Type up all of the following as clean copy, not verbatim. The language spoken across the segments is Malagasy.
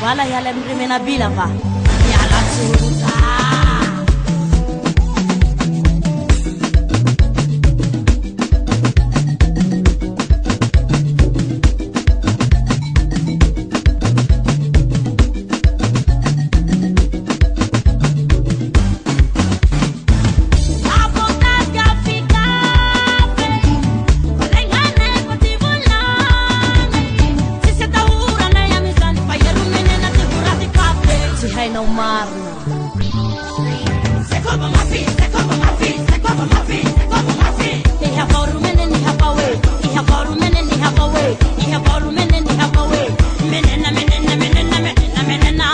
Bala yala mrimena bila va yala turuta no marna. Se como mafi, se como mafi, se como mafi, se como mafi. Ni hapa rumene ni hapa we, ni hapa rumene ni hapa we, ni hapa rumene ni hapa we. Menena menena menena menena menena.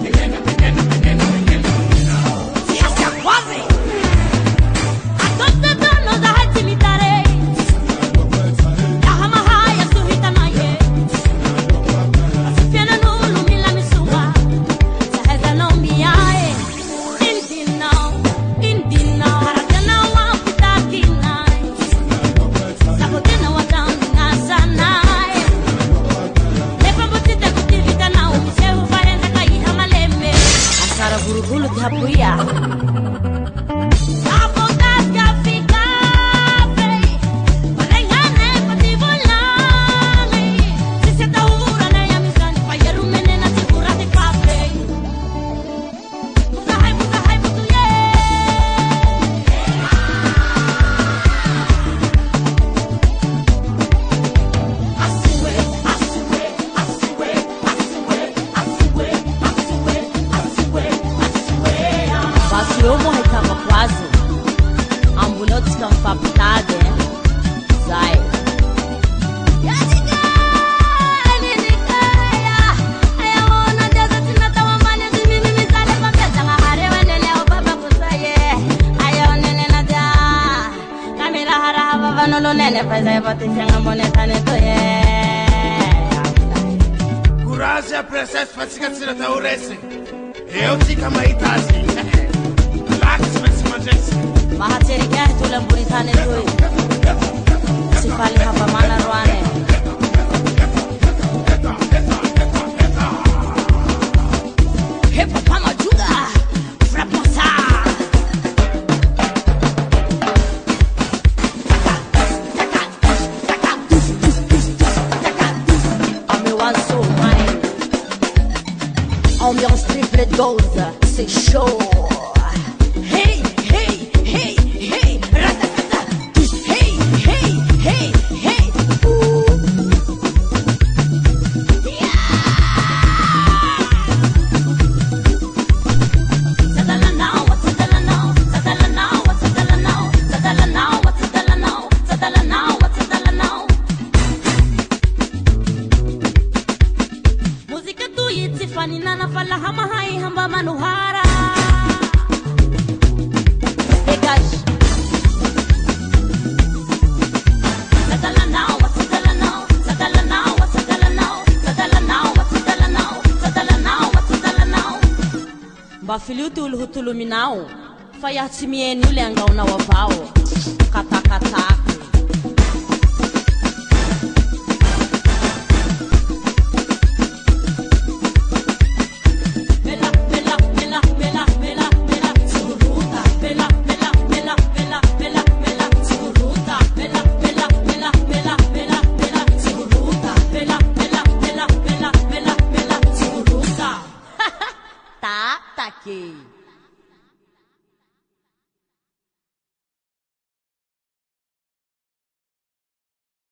Menena menena menena menena. Si hace quasi. A todos nos da hatimitare. Ya hama haya suhita naye. Asifiana nulu mila misuwa. Hulu tihapuya Sabotas gafika Malengane pati volane Sisi tahura na ya mizani Payeru menena sigurati kafe Musahai musahai mutuye Asue, asue, asue, asue, asue, asue, asue Basi yomo haitama kwazo Ambuloti kampa pitade Zai Yadika Nidikaya Aya wana jaza tinata wamane Zimini misale pamesa Ngahare wenelea baba kusaye Aya wanene nadia Kamila haraha baba nolo nene Paisa yapatisha ngambone tanetoye Kuraja princess patika tsira taurese Eu tika maitazi Mahateri kya hai tula buritane tui Sifali hapa mana rwane Hepa pama juga Fraposa Ame one soul mine Ambiance triple dose C'est chaud Nana fala hama hai hamba manuhara Degage Sadala now, sadala now, sadala now, sadala now, sadala now, sadala now, sadala now, sadala now Bafiliutu ulhutuluminao Fayatimieni ule anga unawavao Kata kata